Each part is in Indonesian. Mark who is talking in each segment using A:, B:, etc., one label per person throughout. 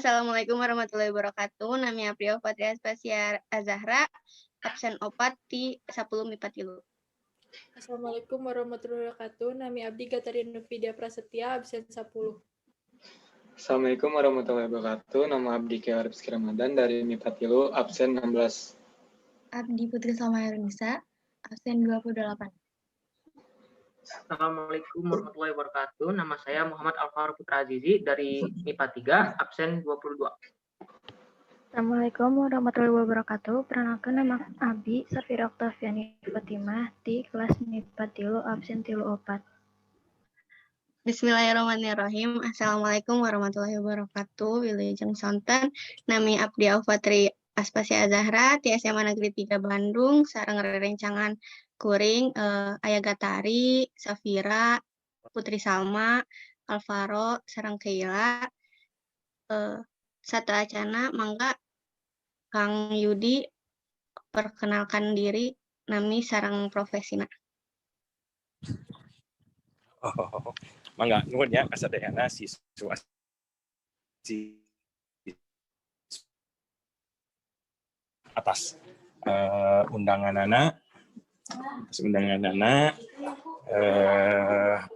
A: Assalamualaikum warahmatullahi wabarakatuh. Nami Aprio Patria Spasia Azahra, absen 4 di 10 MIPA 3.
B: Assalamualaikum warahmatullahi wabarakatuh. Nami Abdi Gatarin Nufidia Prasetya, absen 10.
C: Assalamualaikum warahmatullahi wabarakatuh. Nama Abdi Kiai Rizky Ramadan dari MIPA 3, absen 16.
D: Abdi Putri Salmaherunisa, absen 28.
E: Assalamualaikum warahmatullahi wabarakatuh. Nama saya Muhammad Alvaro Putra Azizi dari MIPA 3, absen 22.
F: Assalamualaikum warahmatullahi wabarakatuh. Perkenalkan nama Abi Safira Oktaviani Fatimah di kelas MIPA 3, absen 34.
A: Bismillahirrahmanirrahim. Assalamualaikum warahmatullahi wabarakatuh. Wilujeng sonten. Nami Abdi Aufatri Aspasia Azahra di SMA Negeri 3 Bandung. Sareng rerencangan kuring Aya Gatari, Safira, Putri Salma, Alvaro, sareng Keila. Satu acana mangga Kang Yudi perkenalkan diri nami sareng profesina.
G: Mangga nuhun ya kasadayana siswa atas undanganana.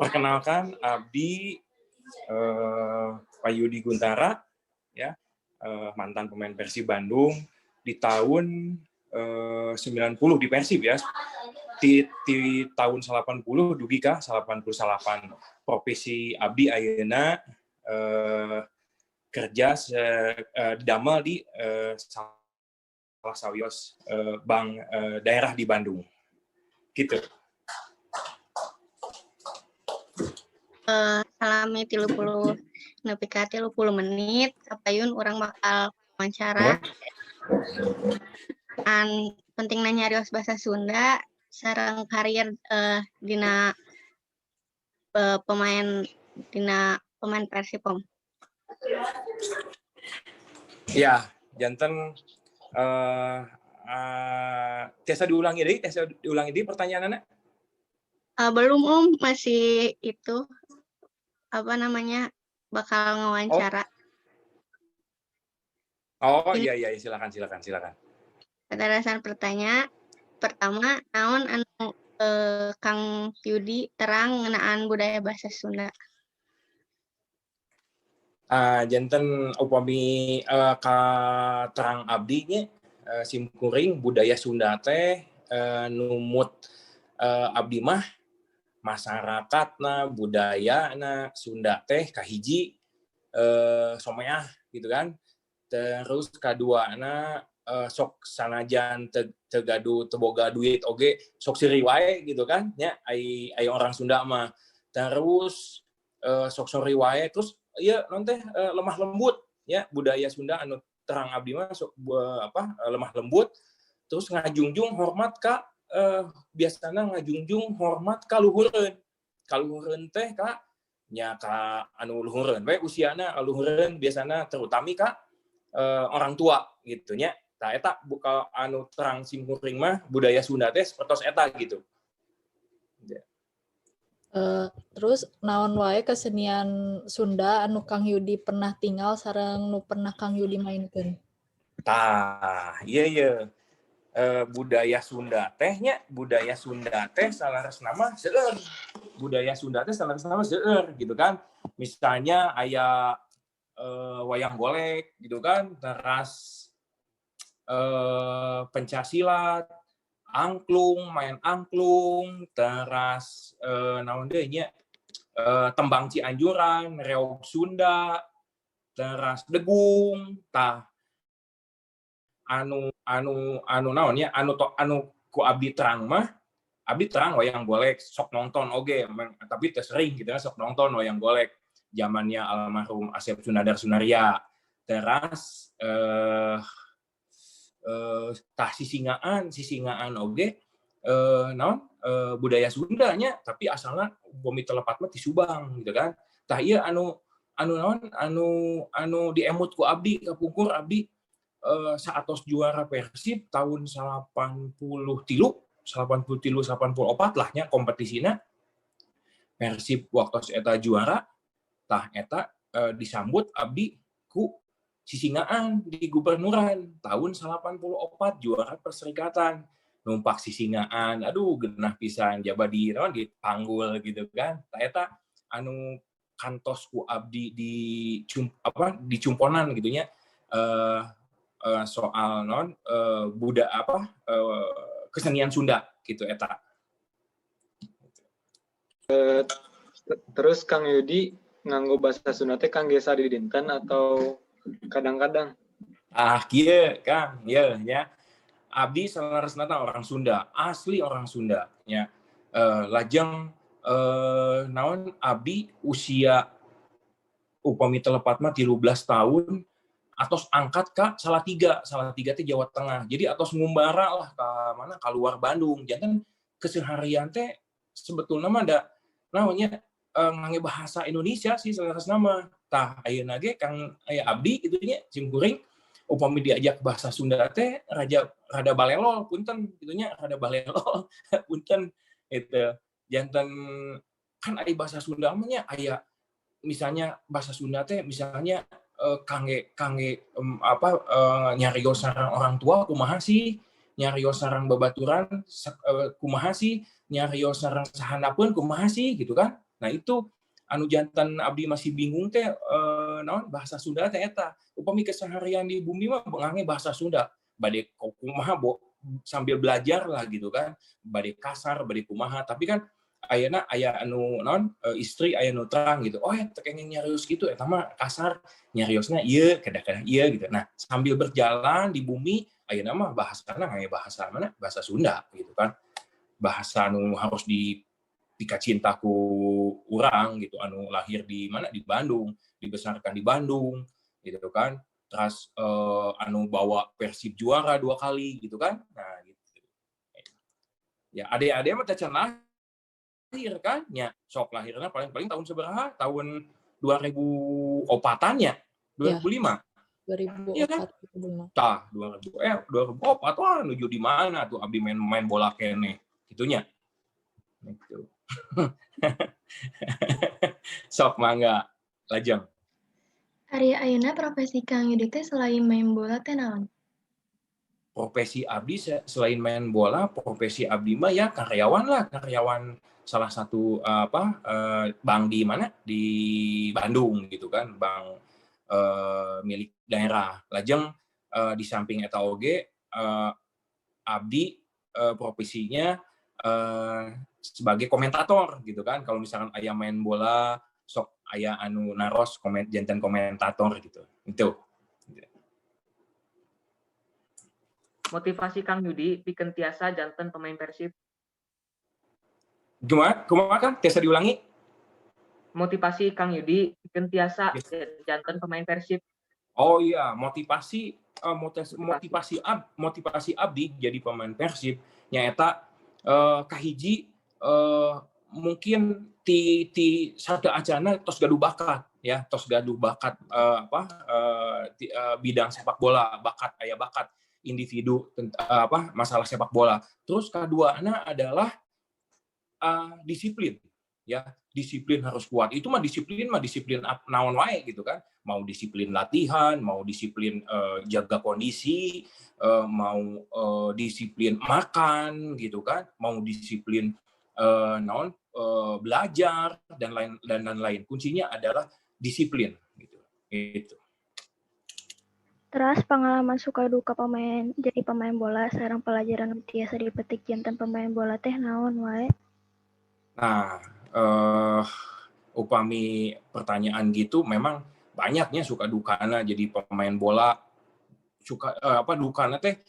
G: Perkenalkan Abdi Pak Yudi Guntara ya, mantan pemain Persib Bandung di tahun 90 di Persib ya. Di tahun 80 dugi ka 88 profesi Abdi ayeuna kerja damel di salah sawios bank daerah di Bandung gitu.
A: Salami 30 nepi ka 30 menit sapayun urang bakal wawancara an pentingna nyarios bahasa Sunda sareng karir dina pemain Persipom.
G: Ya, janten tiasa diulangi deui pertanyaanna.
A: Belum masih itu bakal ngewawancara.
G: Oh iya silakan.
A: Kedarasan pertama naon anu Kang Yudi terang ngenaan budaya bahasa Sunda.
G: Janten upami ka terang abdi nya simkuring budaya Sunda teh numut abdi mah masyarakatna budayana Sunda teh kahiji someah gitu kan. Terus kaduana sok sanajan tegadu teboga duit oge sok siri wae gitu kan nya ai orang Sunda mah. Terus sok sori wae terus ieu non teh lemah lembut ya budaya Sunda anu terang abdi mah sok lemah lembut. Terus ngajungjung hormat ka biasana ngajungjung hormat ka luhureun. Ka luhureun teh ka nya ka anu luhureun we usiana luhureun biasana terutami ka orang tua gitu nya. Tah eta buka anu terang simkuring mah budaya Sunda teh sapertos eta gitu.
B: Terus naon wae kesenian Sunda anu Kang Yudi pernah tinggal sareng nu pernah Kang Yudi mainkeun?
G: Tah, iya. Budaya Sunda teh salaresna mah seueur. Budaya Sunda teh salaresna mah seueur gitu kan. Misalnya aya wayang golek gitu kan, teras pencaksilat, angklung, main angklung, teras naon deui nya tembang Cianjuran, reog Sunda, teras degung, tah anu naon nya anu ku abdi terang mah abdi terang wayang golek sok nonton oge tapi teu sering gitu kan sok nonton wayang golek zamannya almarhum Asep Sunadar Sunaria. Teras tah sisingaan oge naon budaya Sunda nya tapi asalna bumi telepat mah ti Subang gitu kan. Tah ieu anu diemut ku abdi kapungkur abdi saatos juara Persib tahun 83 84 lah nya kompetisina Persib waktu eta juara tah eta disambut abdi ku sisingaan di gubernuran tahun 84 juara perserikatan numpak sisingaan aduh genah pisan jaba di naon dipanggul gitu kan eta anu kantos ku abdi di cumponan gitunya soal non kesenian Sunda gitu eta.
C: Terus Kang Yudi nganggo bahasa Sunda teh Kang Gesa di dinten atau kadang-kadang?
G: Kieu Kang, ya. Abdi salaresna orang Sunda, asli orang Sunda nya. Lajeng naon abdi usia upami telepat mah 13 tahun atos angkat ka Salatiga teh Jawa Tengah. Jadi atos ngumbara lah ka mana keluar Bandung. Jangan keseharian teh sebetulnya mah ada naonnya ngangge bahasa Indonesia sih salaresna mah. Tah ayeuna ge Kang aya abdi kitu nya simkuring upami diajak bahasa Sunda teh rada balelol punten gitunya rada balelol punten itu janten kan aya bahasa Sunda mah nya aya misalnya bahasa Sunda teh misalnya kangge nyarios sareng orang tua kumaha sih nyarios sareng babaturan kumaha sih nyarios sareng sahandapeun kumaha sih gitu kan. Nah itu anu jantan abdi masih bingung teh naon bahasa Sunda teh eta upami keseharian di bumi mah ngangge bahasa Sunda bade kumaha sambil belajar lah gitu kan bade kasar bade kumaha tapi kan ayeuna aya anu naon istri aya nu terang gitu teu kenging nyarios gitu eta mah kasar nyariosna ieu kada-kada ieu gitu. Nah sambil berjalan di bumi ayeuna mah bahasana ngangge bahasa mana bahasa Sunda gitu kan bahasa anu harus dikacinta ku urang gitu anu lahir di mana di Bandung dibesarkan di Bandung gitu kan terus anu bawa Persib juara 2 kali gitu kan. Nah gitu ya ade-ade mah teh lahir kan nya sok lahirna paling tahun sabaraha tahun 2004-an nya 2005 iya kan 2004 wah nuju di mana tuh abdi main bola kene gitunya gitu. Sok mangga lajeng.
D: Ari ayeuna profesi Kang Yudi teh selain main bola teh naon?
G: Profesi abdi selain main bola, profesi abdi mah ya karyawan salah satu bank di mana di Bandung gitu kan, bank milik daerah. Lajeng di samping eta oge abdi profesinya sebagai komentator gitu kan. Kalau misalkan aya main bola sok aya anu naros janten komentator gitu. Itu.
E: Motivasi Kang Yudi pikeun tiasa janten pemain Persib.
G: Kumaha kan? Tiasa diulangi?
E: Motivasi Kang Yudi pikeun tiasa janten pemain Persib.
G: Oh iya, motivasi abdi jadi pemain Persib nyaeta kahiji mungkin ti sada acana tos gaduh bakat bidang sepak bola, aya bakat individu masalah sepak bola. Terus kaduana adalah disiplin. Ya, disiplin harus kuat. Itu mah disiplin naon wae gitu kan. Mau disiplin latihan, mau disiplin jaga kondisi, mau disiplin makan gitu kan, mau disiplin belajar dan lain. Kuncinya adalah disiplin gitu. Itu.
F: Terus pengalaman suka duka jadi pemain bola sareng pelajaran tiasa dipetik janten pemain bola teh naon wae?
G: Nah, upami pertanyaan gitu memang banyaknya suka dukana jadi pemain bola. Suka dukana teh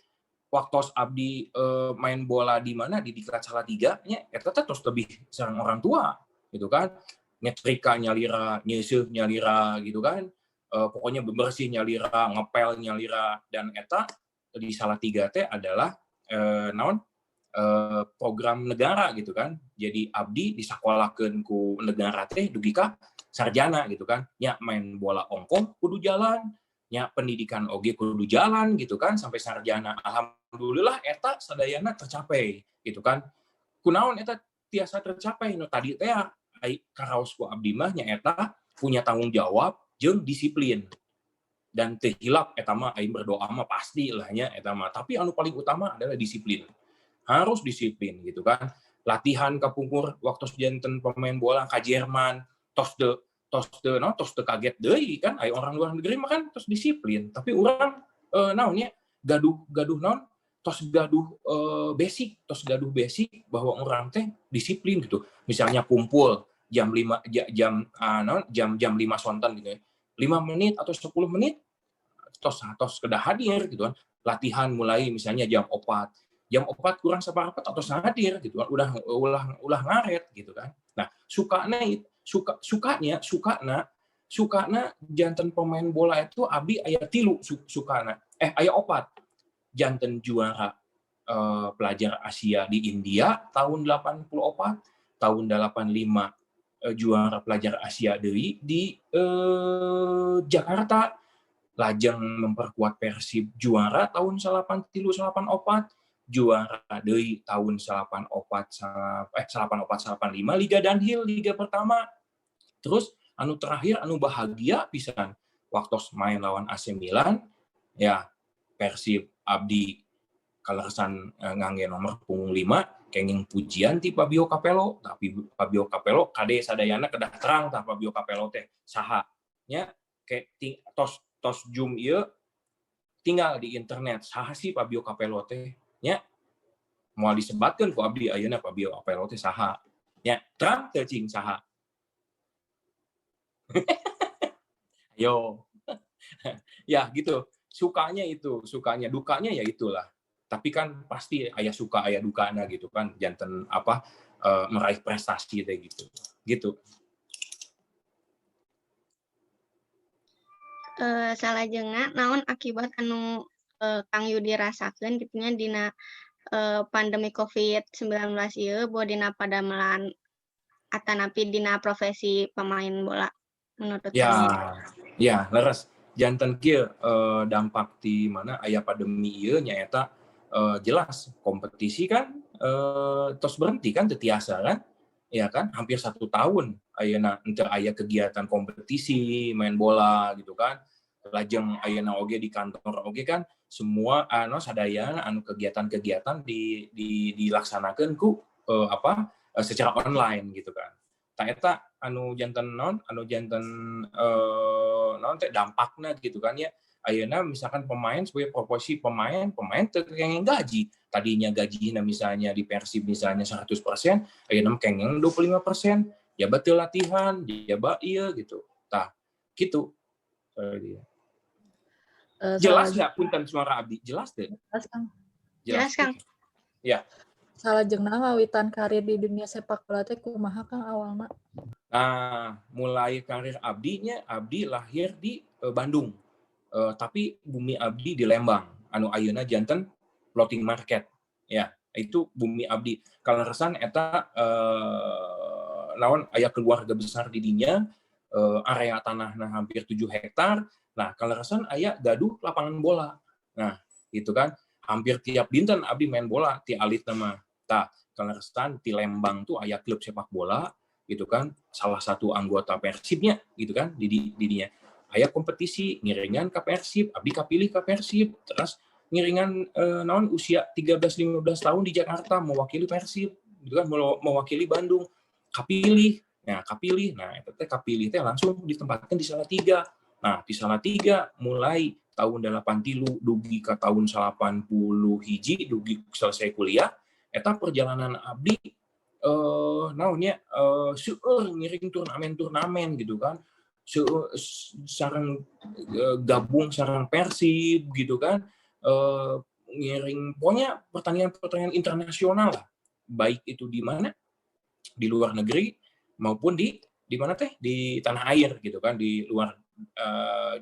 G: waktu abdi main bola di mana di diklat Salatiga nya eta teh tos lebih sareng orang tua gitu kan. Nyetrika nyalira, nyeuseuf nyalira gitu kan. Pokoknya bebersih nyalira, ngepel nyalira dan eta di Salatiga teh adalah program negara gitu kan. Jadi abdi disakolahkeun ku negara teh dugi ka sarjana gitu kan. Nya main bola ongkoh kudu jalan, nya pendidikan oge kudu jalan gitu kan sampai sarjana. Alhamdulillah eta sadayana tercapai gitu kan. Kunaon eta tiasa tercapai nu tadi teh karaos ku abdi mah nya eta punya tanggung jawab jeung disiplin. dan teu hilap eta mah aing berdoa mah pasti lah nya eta mah. Tapi anu paling utama adalah disiplin. Harus disiplin gitu kan. Latihan kapungkur waktu janten pemain bola ka Jerman, tos teu kaget deui kan aya orang luar negeri mah kan tos disiplin. Tapi urang naonnya gaduh naon tos gaduh basic bahwa orang teh disiplin gitu. Misalnya kumpul jam 5 jam 5 sonten gitu ya. 5 menit atau 10 menit tos kedah hadir gitu kan. Latihan mulai misalnya jam 4 kurang saparapat atau hadir gitu kan. Ulah ngaret gitu kan. Nah, sukana janten pemain bola itu abdi aya 3 sukana. Aya 4. Janten juara pelajar Asia di India tahun 84, tahun 85 juara pelajar Asia deui di Jakarta, lajeng memperkuat Persib juara tahun 83 84, juara deui tahun 84 85 Liga Danhil, Liga pertama. Terus anu terakhir anu bahagia pisan waktu main lawan AC Milan ya Persib abdi kaleresan ngangge nomor punggung 5 kenging pujian ti Fabio Capello, tapi Fabio Capello kade sadayana kedah terang tah Fabio Capello teh saha nya ke tos zoom ieu tinggal di internet saha sih Fabio Capello teh nya moal disebatkeun ku abdi ayeuna Fabio Capello teh saha nya terang teh cing saha. Yo. Ya gitu. Sukanya, dukanya ya itulah. Tapi kan pasti aya suka aya dukana gitu kan, janten meraih prestasi teh gitu. Gitu.
A: Salajengna naon akibat anu Kang Yudi rasakeun kitu nya dina pandemi COVID-19 ieu bahwa dina padamelan atanapi dina profesi pemain bola menurut Kang?
G: Ya, leres. Janten kieu dampak di mana aya pandemi ieu nyaeta jelas kompetisi kan tos berhenti kan teu tiasa kan? Ya kan, hampir 1 tahun ayeuna henteu aya kegiatan kompetisi main bola gitu kan. Lajeng ayeuna oge di kantor oge kan semua sadayana anu kegiatan-kegiatan dilaksanakeun ku secara online gitu kan. Ta eta anu janten teh dampakna gitu kan ya. Ayeuna misalkan pemain sebagai proporsi pemain teu kengeng gaji. Tadinya gajina misalnya di Persib misalnya 100%, ayeuna kengeng 25%. Ya teu latihan, ya ieu gitu. Tah, gitu. Jelas nggak punten suara abdi? Jelas deh.
A: Jelas, Kang.
G: Ya.
B: Salajengna ngawitan karir di dunia sepak bola teh kumaha Kang awalna?
G: Nah, mulai karir abdinya, abdi lahir di Bandung. Tapi bumi abdi di Lembang. Anu ayeuna janten floating market. Ya, itu bumi abdi. Kaleresan eta naon aya keluarga besar di dinya, area tanahna hampir 7 hektar. Nah, kaleresan aya gaduh lapangan bola. Nah, itu kan hampir tiap dinten abdi main bola ti alit nama. Tah, kaleresan ti Lembang tuh aya klub sepak bola gitu kan, salah satu anggota Persibnya gitu kan di dinya. Aya kompetisi ngiringan ka Persib, abdi kapilih ka Persib, terus ngiringan naon usia 13-15 tahun di Jakarta mewakili Persib gitu kan, mewakili Bandung. Kapilih. Nah, eta teh kapilih teh langsung ditempatkan di Salatiga. Nah, di Salatiga mulai tahun 83 dugi ke tahun 80 hiji dugi selesai kuliah, eta perjalanan abdi naonnya seueur ngiring turnamen gitu kan. Sareng gabung sareng Persib gitu kan. Ngiring pokoknya pertandingan internasional lah. Baik itu di mana? Di luar negeri maupun di mana teh? Di tanah air gitu kan, di luar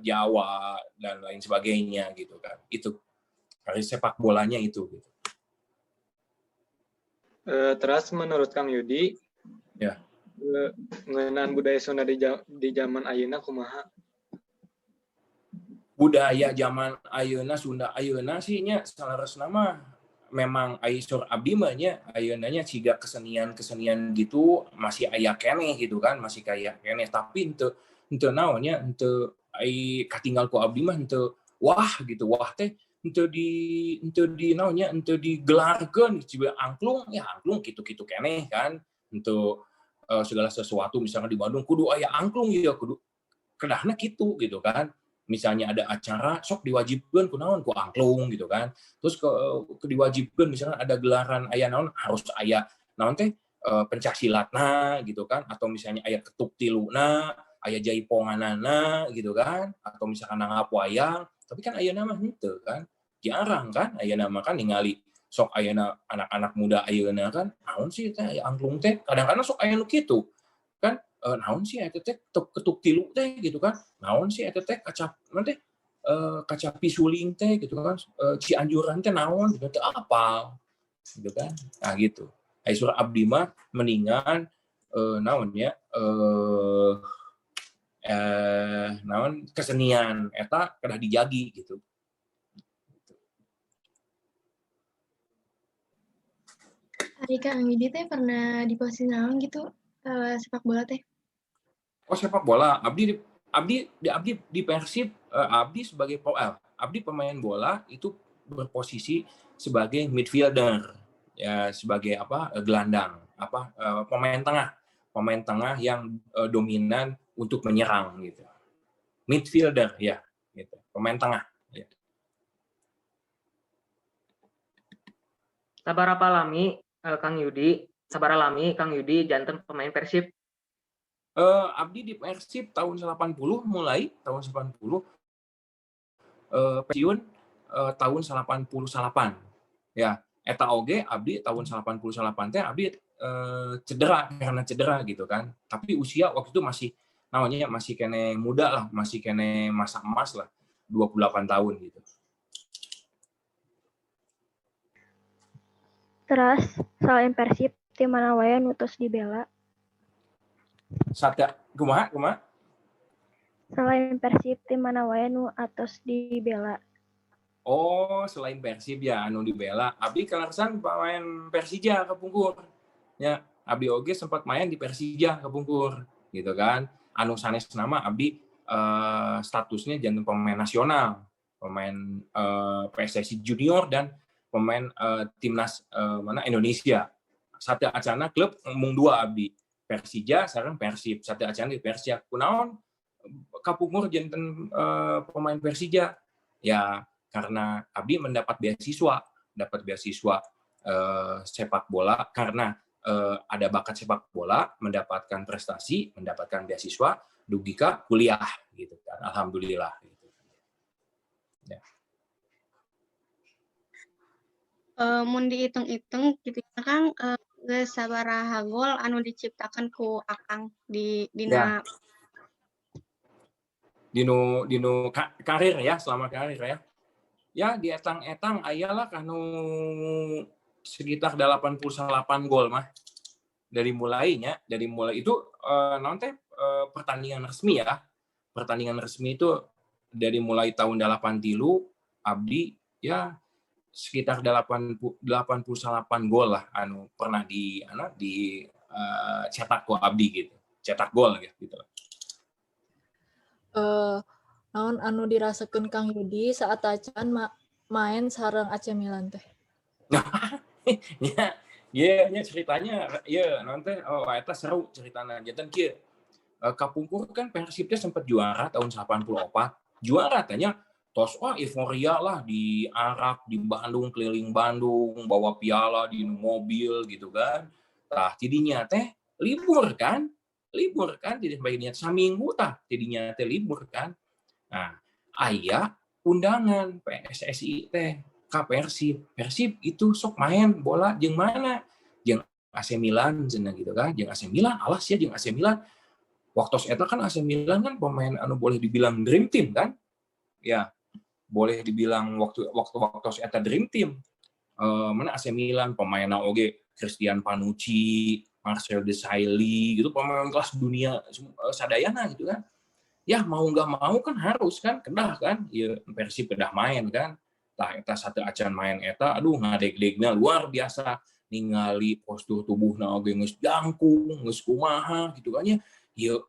G: Jawa dan lain sebagainya gitu kan. Itu karir sepak bolanya itu gitu.
C: Terus menurut Kang Yudi,
G: ya,
C: ngeunaan budaya Sunda di zaman ayeuna kumaha?
G: Budaya zaman ayeuna Sunda ayeuna sih nya salaresna mah memang aisur abdi mah nya ayeuna nya siga kesenian gitu masih aya keneh gitu kan, masih kaya keneh tapi henteu naon nya henteu katinggal ku abdi mah henteu wah gitu wah teh henteu di naonnya henteu digelarkeun cieu angklung ya angklung kitu-kitu keneh kan henteu segala sesuatu misalnya di Bandung kudu aya angklung ya kudu kedahna gitu kan misalnya ada acara sok diwajibkeun kunaon ku angklung gitu kan terus ke diwajibkeun misalnya ada gelaran aya naon harus aya naon teh pencak silatna gitu kan atau misalnya aya ketuk tiluna aya jaiponganana gitu kan atau misalkan nangap wayang tapi kan aya nama henteu kan jarang kan aya nama kan ningali sok ayeuna anak-anak muda ayeuna kan naon sih teh aya angklung teh kadang-kadang sok aya nu kitu kan naon sih eta teh ketuk tilu teh gitu kan naon sih eta teh kaca teh kaca pisuling teh gitu kan Cianjuran teh naon gitu teh apal gitu kan nah gitu Aisur abdi mah mendingan naonnya naon kesenian eta kedah dijagi gitu.
D: Ari Kang Yudi teh pernah di posisi naon gitu sepak bola teh?
G: Oh sepak bola, abdi di Persib, abdi sebagai abdi pemain bola itu berposisi sebagai midfielder, ya sebagai gelandang, pemain tengah yang dominan untuk menyerang gitu. Midfielder ya, gitu. Pemain tengah. Ya.
E: Sabaraha lami Kang Yudi janten pemain Persib.
G: Abdi di Persib tahun 80 mulai tahun 80 pensiun tahun 88 ya eta oge abdi tahun 88 teh abdi karena cedera gitu kan tapi usia waktu itu masih kene muda lah masih kene masa emas lah 28 tahun gitu.
F: Terus selain Persib tim mana wae nu tos dibela?
G: Satya kumaha?
F: Selain Persib tim mana wae nu atos dibela?
G: Oh, selain Persib ya anu dibela, abdi kalaksan pemain Persija Kapungkur. Ya, abdi oge sempat main di Persija Kapungkur gitu kan. Anu sanes nama abdi statusnya jantan pemain nasional, pemain PSSI junior dan pemain timnas Indonesia. Satya Acana klub mung dua abdi. Persija sekarang Persib, Satya Acana di Persija. Kunaon Kapungkur jantan pemain Persija? Ya karena abdi mendapat beasiswa sepak bola karena ada bakat sepak bola, mendapatkan prestasi, mendapatkan beasiswa, dugika kuliah gitu kan. Alhamdulillah gitu. Ya.
A: Mun dihitung-hitung gitu kan geus sabaraha gol anu diciptakan ku Akang di dina
G: dinu karir ya, selama karir ya. Ya di etang-etang ayalah kanu sekitar 88 gol mah. Dari mulai itu pertandingan resmi ya. Pertandingan resmi itu dari mulai tahun 83 abdi ya sekitar 88 gol lah anu pernah di cetak ku abdi gitu. Cetak gol gitu.
B: Naon anu dirasakeun Kang Yudi saat acan main sareng AC Milan teh?
G: Ya ceritanya ya nanti eta seru ceritanya. Janten kieu. Kapungkur kan Persib teh sempat juara tahun 84. Juara tanya tos euforia lah di Arak, di Bandung, keliling Bandung, bawa piala di mobil gitu kan. Tah tidinya teh libur kan jadi bagian saminggu tah tidinya teh libur kan. Nah, aya undangan PSSI teh ka Persib itu sok main bola jeung mana? Jeung AC Milan cenah gitu kan. Jeung AC Milan, alas ya jeung AC Milan. Waktu eta kan AC Milan kan pemain anu boleh dibilang dream team kan? Ya, boleh dibilang waktu eta dream team. Mana AC Milan pemainna oge Christian Panucci, Marcel Desailly gitu pemain kelas dunia sadayana gitu kan. Ya mau nggak mau kan harus kan kedah kan ya Persib kedah main kan tah eta satu acan main eta aduh ngadeg-degna luar biasa ningali postur tubuhna oge geus jangkung geus kumaha gitu kan ya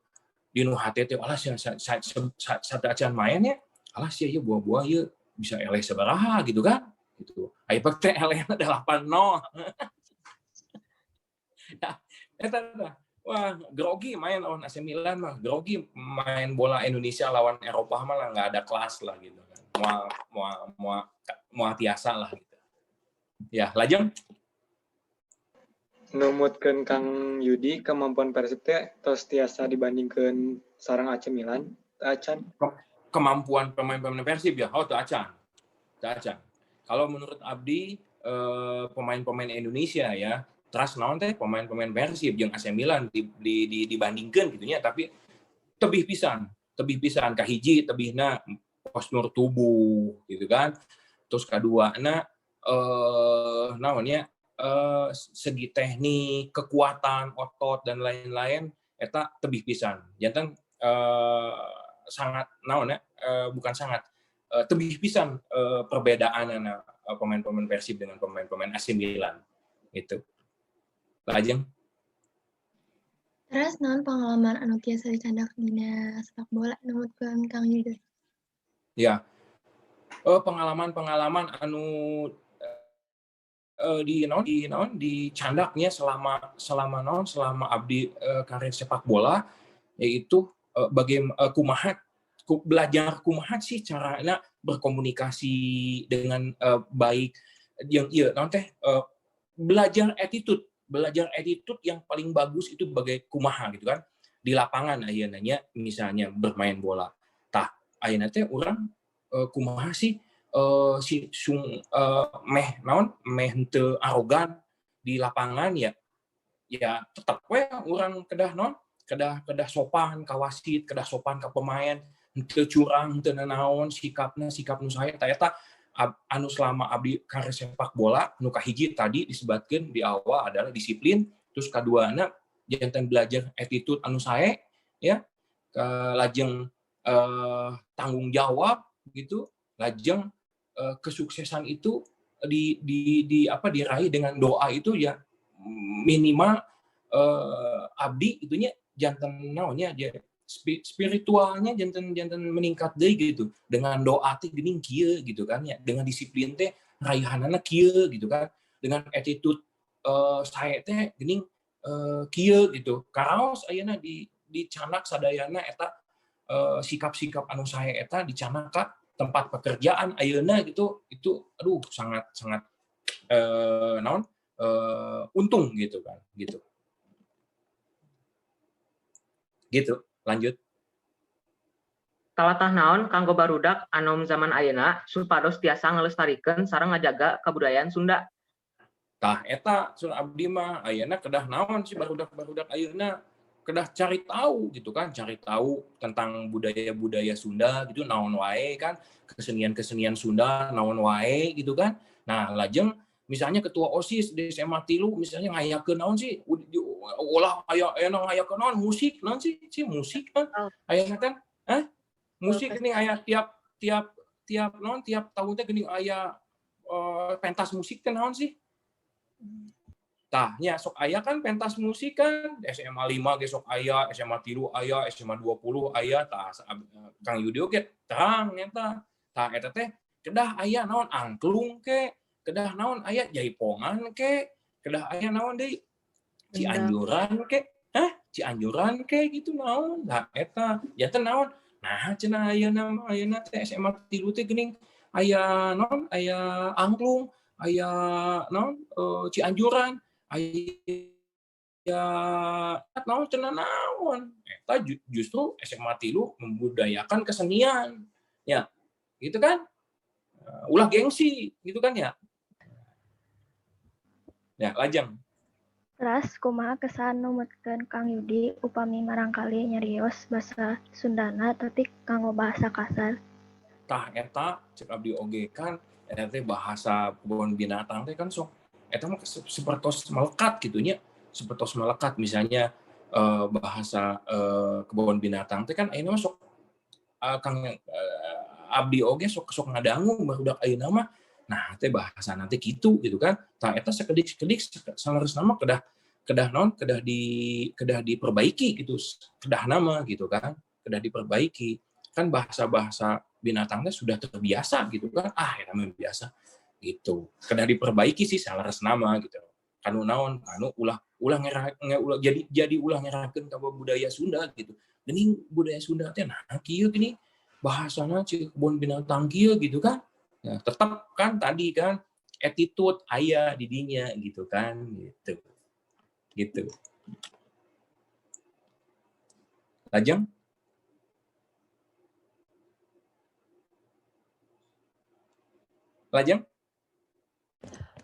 G: di nu hate teh alas satu acan main ya alas ya buah-buah ya bisa eleh sabaraha gitu kan gitu aya pek teh elehna 8-0 ya eta wah grogi main lawan AC Milan mah grogi main bola Indonesia lawan Eropa mah lah nggak ada kelas lah gitu kan mau biasa lah gitu ya Lajeng
C: numutkeun Kang Yudi kemampuan Persib teh tos tiasa dibandingkeun sareng AC Milan acan
G: kemampuan pemain-pemain Persib ya teu acan kalau menurut Abdi pemain-pemain Indonesia ya terus naon teh pemain-pemain Persib jeung AC Milan dibandingkeun gitu nya tapi tebih pisan kahiji tebihna postur tubuh gitu kan terus kaduana naonnya segi teknik kekuatan otot dan lain-lain eta tebih pisan janten sangat naonnya bukan sangat tebih pisan perbedaanna pemain-pemain Persib dengan pemain-pemain AC Milan gitu Lajeng.
D: Terus naon pengalaman anu tiasa dicandak dina sepak bola numutkeun Kang Yudi?
G: Ya. Pengalaman anu dicandaknya selama Abdi karir sepak bola yaitu belajar kumaha sih caranya berkomunikasi dengan baik yang belajar attitude yang paling bagus itu bagai kumaha gitu kan di lapangan ayeuna misalnya bermain bola tah ayeuna teh urang kumaha sih meh henteu arogan di lapangan ya tetap we urang kedah sopan ka wasit kedah sopan ka pemain henteu curang henteu nanaon sikap nu sae eta anu selama Abdi karir sepak bola nu kahiji tadi disebutkeun di awal adalah disiplin terus kaduana janten belajar attitude anu sae ya lajeng tanggung jawab gitu lajeng kesuksesan itu diraih dengan doa itu ya minimal Abdi itunya janten naonnya dia spiritualnya janten meningkat deui gitu dengan doa teh geuning kieu gitu kan ya dengan disiplin teh raihanana kieu gitu kan dengan attitude sae teh geuning kieu gitu karaos ayeuna dicanak sadayana eta sikap-sikap anu sae eta dicanak ka tempat pekerjaan ayeuna gitu itu aduh sangat untung gitu kan gitu lanjut
E: Tawatah naon kanggo barudak anom zaman ayeuna supados tiasa ngelestarikeun sareng ngajaga kebudayaan Sunda.
G: Tah eta sun Abdi mah ayeuna kedah naon sih barudak ayeuna kedah cari tahu gitu kan cari tahu tentang budaya Sunda gitu naon wae kan kesenian Sunda naon wae gitu kan nah lajeng misalnya ketua OSIS di SMA 3 misalnya ngayakeun naon sih ulah aya ngayakeun naon musik naon sih musik kan ayeuna kan musik geuning aya tiap tahun teh geuning aya pentas musik teh naon sih tah nya sok aya kan pentas musik kan SMA 5 ge sok aya SMA 3 aya SMA 20 aya tah Kang Yudi oge terang eta tah eta teh kedah aya naon angklung ke kedah naon aya jaipongan ke kedah aya naon deui Cianjuran ke gitu naon tah eta janten naon nah cenah ayeuna teh SMA 3 teh geuning aya naon aya angklung aya naon Cianjuran aya naon cenah naon eta justru SMA 3 membudayakan kesenian ya gitu kan ulah gengsi gitu kan ya Lajeng.
F: Teras kumaha kesan numutkeun Kang Yudi upami marangkali nyarios basa Sundana tapi kanggo bahasa kasar.
G: Tah eta cek Abdi oge kan eta teh bahasa kebun binatang teh kan sok eta mah sepertos melekat gitu nya sepertos melekat misalnya bahasa kebun binatang teh kan ayeuna mah sok Kang Abdi oge sok ngadangu barudak ayeuna mah nah teh bahasa nanti gitu kan tah eta sakedik-sakedik saleresna mah kedah diperbaiki gitu, kedah nama gitu kan, kedah diperbaiki kan bahasa binatangnya sudah terbiasa gitu kan, ya namanya biasa gitu, kedah diperbaiki sih salah nama gitu, kanu naon kanu ulah jadi ulah ngerakeun ka budaya Sunda gitu, geuning budaya Sunda teh nah kieu gini bahasana cik kebun binatang kieu gitu kan, ya tetap kan tadi kan attitude aya di dinya gitu kan gitu. Lajeng?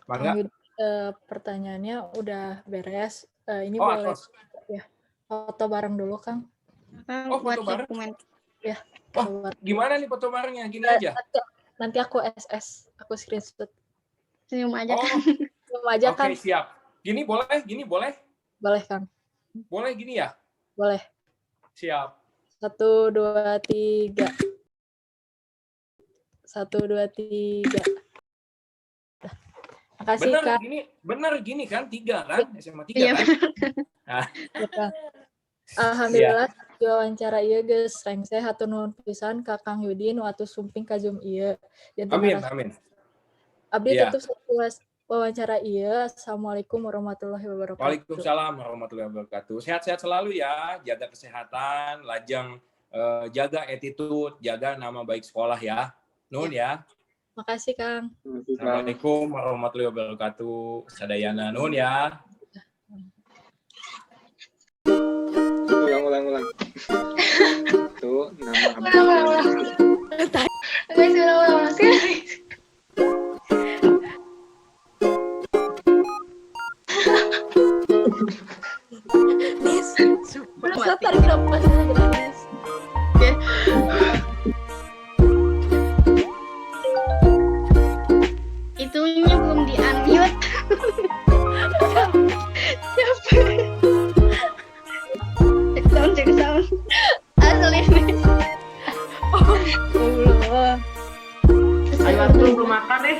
G: Mangga.
B: Pertanyaannya udah beres. Ini
G: Oh,
B: boleh
G: atos.
B: ya foto bareng dulu, Kang.
A: Kang,
G: Oh,
A: buat
G: foto bareng?
A: dokumen.
B: Ya.
G: Wah, gimana nih foto barengnya? Gini
B: Eh,
G: aja.
B: Nanti aku SS, aku screenshot.
A: Senyum aja
G: Oh,
A: kan.
B: Senyum aja,
G: oke,
B: Kang.
G: siap. Gini boleh?
B: Boleh, Kang.
G: Boleh gini ya?
B: Boleh.
G: Siap.
B: 1, 2, 3. 1, 2, 3. Makasih, Kak.
G: Bener gini kan? 3 kan? SMA 3
A: Iya,
G: kan? Nah,
B: Ya, Kang. Alhamdulillah wawancara ieu geus rengseh hatur nuhun pisan ka Kang Yudi nu atuh sumping ka Zoom ieu.
G: amin.
B: Abdi
G: Iya.
B: tutup wawancara ieu. Assalamualaikum warahmatullahi wabarakatuh.
G: Waalaikumsalam warahmatullahi wabarakatuh. Sehat-sehat selalu ya, jaga kesehatan, lajang jaga attitude, jaga nama baik sekolah ya. Nun ya.
B: Makasih, Kang.
G: Assalamualaikum warahmatullahi wabarakatuh. Sadayana nun ya.
C: Ulang. Itu nama
D: Ulang. Guys, ulang.
B: Nis, masa tarik nafas aja, Nis.
A: Itunya belum di-unmute. Cek sound. Asli nih.
B: Allah.
E: Ayo atuh belum makan deh.